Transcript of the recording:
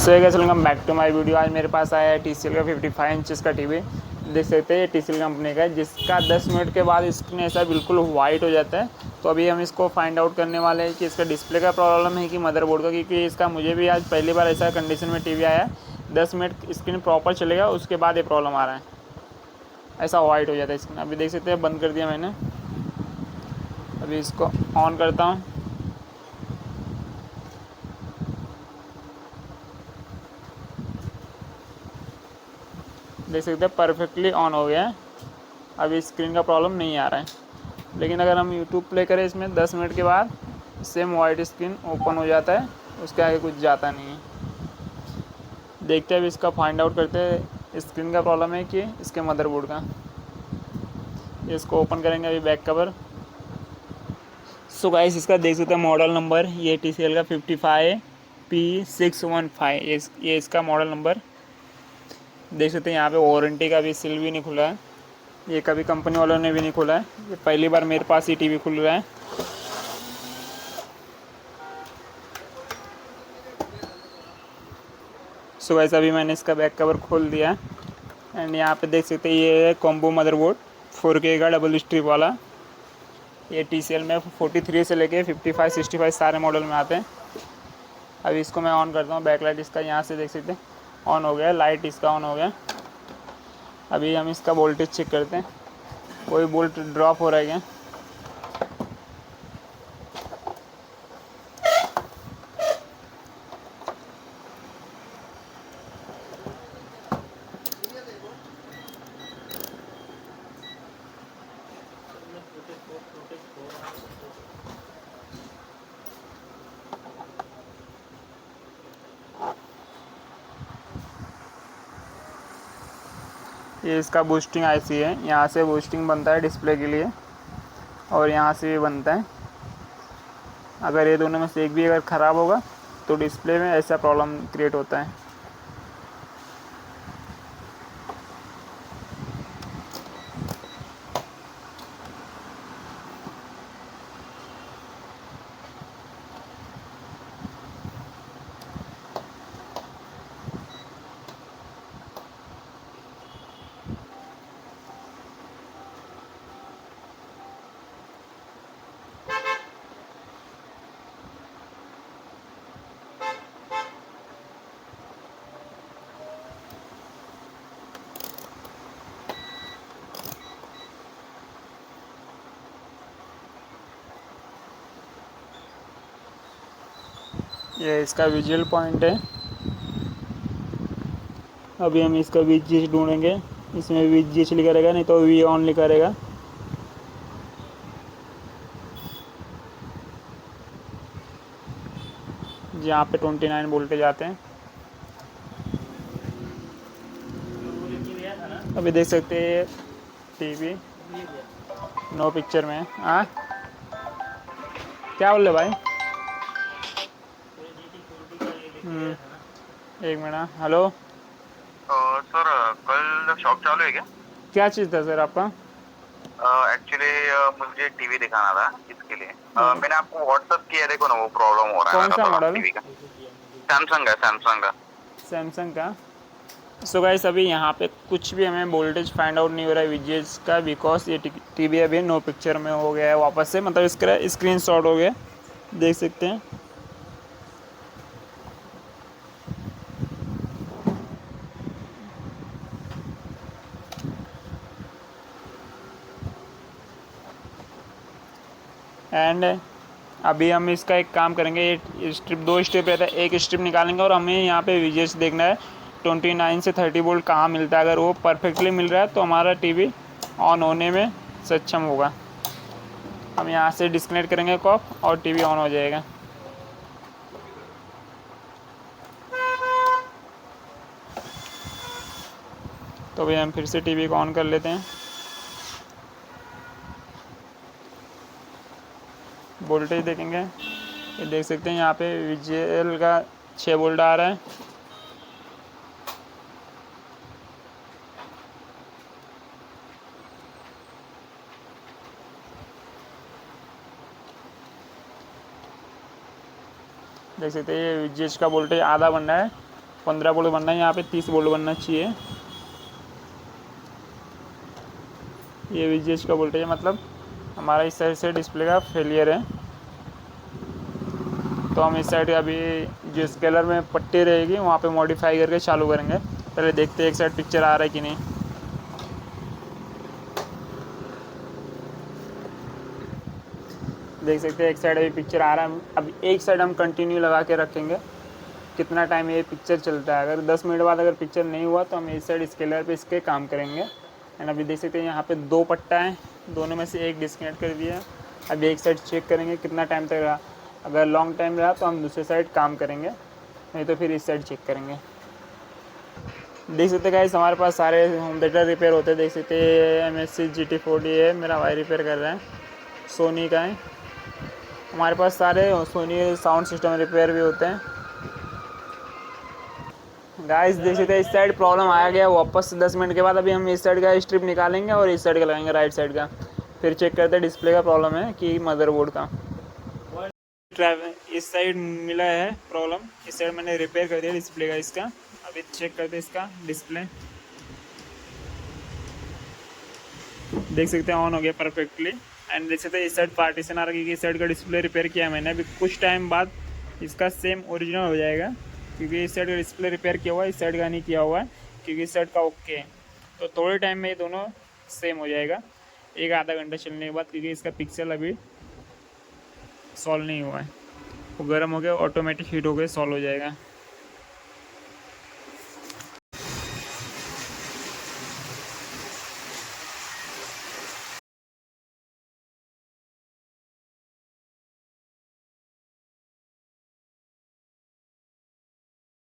So guys welcome back to my video. आज मेरे पास आया है TCL का 55 इंचज़ का टीवी। देख सकते हैं TCL कंपनी का, जिसका 10 मिनट के बाद स्क्रीन ऐसा बिल्कुल वाइट हो जाता है। तो अभी हम इसको फाइंड आउट करने वाले हैं कि इसका डिस्प्ले का प्रॉब्लम है कि मदरबोर्ड का, क्योंकि इसका मुझे भी आज पहली बार ऐसा कंडीशन में टीवी आया। 10 मिनट स्क्रीन प्रॉपर चलेगा, उसके बाद ये प्रॉब्लम आ रहा है, ऐसा वाइट हो जाता है स्क्रीन। अभी देख सकते हैं, बंद कर दिया मैंने। अभी इसको ऑन करता हूँ। देख सकते हैं परफेक्टली ऑन हो गया है। अभी स्क्रीन का प्रॉब्लम नहीं आ रहा है। लेकिन अगर हम यूट्यूब प्ले करें इसमें 10 मिनट के बाद सेम वाइट स्क्रीन ओपन हो जाता है, उसके आगे कुछ जाता नहीं है। देखते हैं अभी इसका फाइंड आउट करते हैं, स्क्रीन का प्रॉब्लम है कि इसके मदरबोर्ड का। इसको ओपन करेंगे अभी बैक कवर। सो गाइस, इसका देख सकते हैं मॉडल नंबर, ये TCL का 55P615, ये इसका मॉडल नंबर देख सकते हैं। यहाँ पे वारंटी का भी सील भी नहीं खुला है, ये कभी कंपनी वालों ने भी नहीं खोला है। ये पहली बार मेरे पास ही टीवी खुल रहा है। सो गाइस, अभी मैंने इसका बैक कवर खोल दिया है। एंड यहाँ पे देख सकते हैं ये है कॉम्बो मदरबोर्ड 4K का डबल स्ट्रिप वाला। ये TCL में 43 से लेके 55 65 सारे मॉडल में आते हैं। अभी इसको मैं ऑन करता हूँ। बैकलाइट इसका यहाँ से देख सकते हैं ऑन हो गया, लाइट इसका ऑन हो गया। अभी हम इसका वोल्टेज चेक करते हैं, कोई वोल्ट ड्रॉप हो रहा है क्या। ये इसका बूस्टिंग IC है, यहाँ से बूस्टिंग बनता है डिस्प्ले के लिए, और यहाँ से भी बनता है। अगर ये दोनों में से एक भी अगर ख़राब होगा तो डिस्प्ले में ऐसा प्रॉब्लम क्रिएट होता है। ये इसका विजुअल पॉइंट है। अभी हम इसका VGH ढूंढेंगे, इसमें VGH लिखा रहेगा, नहीं तो V ऑन लिखा रहेगा। जहाँ पे 29 वोल्टेज आते हैं। अभी देख सकते हैं टीवी नो पिक्चर में। हाँ, क्या बोल रहे भाई? एक मिनट। हेलो सर, कल शॉप चालू है क्या? क्या चीज़ था सर आपका? एक्चुअली मुझे टीवी दिखाना था, इसके लिए मैंने आपको व्हाट्सअप किया। देखो ना, वो प्रॉब्लम हो रहा है कौन मेरा सा थोड़ा मॉडल? टीवी का। सैमसंग है, सैमसंग का। सैमसंग का। सो गाइस, अभी यहाँ पे कुछ भी हमें वोल्टेज फाइंड आउट नहीं हो रहा है VGH का, बिकॉज ये टीवी अभी नो पिक्चर में हो गया है वापस से, मतलब इसका स्क्रीन शॉट हो गया, देख सकते हैं। एंड अभी हम इसका एक काम करेंगे, ये स्ट्रिप, 2 स्ट्रिप रहता है, एक स्ट्रिप निकालेंगे और हमें यहाँ पे VGH देखना है 29 से 30 वोल्ट कहाँ मिलता है। अगर वो परफेक्टली मिल रहा है तो हमारा टीवी ऑन होने में सक्षम होगा। हम यहाँ से डिस्कनेक्ट करेंगे कॉप और टीवी ऑन हो जाएगा। तो भाई हम फिर से टीवी को ऑन कर लेते हैं। वोल्टेज देखेंगे, ये देख सकते हैं यहाँ पे VGL का 6 वोल्ट आ रहा है। देख सकते हैं ये VGH का वोल्टेज आधा बन रहा है, 15 वोल्ट बनना है, यहाँ पे 30 वोल्ट बनना चाहिए। ये VGH का वोल्टेज है, मतलब हमारा इस साइड से डिस्प्ले का फेलियर है। तो हम इस साइड अभी जो स्केलर में पट्टी रहेगी वहाँ पे मॉडिफाई करके चालू करेंगे। पहले देखते हैं एक साइड पिक्चर आ रहा है कि नहीं। देख सकते हैं एक साइड अभी पिक्चर आ रहा है। अब एक साइड हम कंटिन्यू लगा के रखेंगे, कितना टाइम ये पिक्चर चलता है। अगर 10 मिनट बाद अगर पिक्चर नहीं हुआ तो हम इस साइड स्केलर पे इसके काम करेंगे। एंड अभी देख सकते हैं यहाँ पे 2 पट्टा है, दोनों में से एक डिस्कनेक्ट कर दिया। अभी एक साइड चेक करेंगे कितना टाइम तक रहा। अगर लॉन्ग टाइम रहा तो हम दूसरे साइड काम करेंगे, नहीं तो फिर इस साइड चेक करेंगे। देख सकते गाइस हमारे पास सारे होम थिएटर रिपेयर होते हैं। देख सकते MSC GT40 है, मेरा भाई रिपेयर कर रहा है, सोनी का है। हमारे पास सारे सोनी साउंड सिस्टम रिपेयर भी होते हैं। गाइस देख सकते हैं इस साइड प्रॉब्लम आ गया वापस से 10 मिनट के बाद। अभी हम इस साइड का स्ट्रिप निकालेंगे और इस साइड का लगाएंगे, राइट साइड का। फिर चेक करते हैं डिस्प्ले का प्रॉब्लम है कि मदरबोर्ड का। इस साइड मिला है प्रॉब्लम, इस साइड मैंने रिपेयर कर दिया डिस्प्ले का इसका। अभी चेक करते हैं इसका डिस्प्ले। देख सकते हैं ऑन हो गया परफेक्टली। एंड देख सकते हैं इस साइड पार्टीशन आ रहा है क्योंकि इस साइड का डिस्प्ले रिपेयर किया मैंने। अभी कुछ टाइम बाद इसका सेम ओरिजिनल हो जाएगा, क्योंकि इस साइड का डिस्प्ले रिपेयर किया हुआ है, इस साइड का नहीं किया हुआ है, क्योंकि इस साइड का ओके है। तो थोड़े टाइम में ये दोनों सेम हो जाएगा, एक आधा घंटा चलने के बाद, क्योंकि इसका पिक्सल अभी सॉल्व नहीं हुआ है। वो गर्म हो गया, ऑटोमेटिक हीट हो गया, सॉल्व हो जाएगा।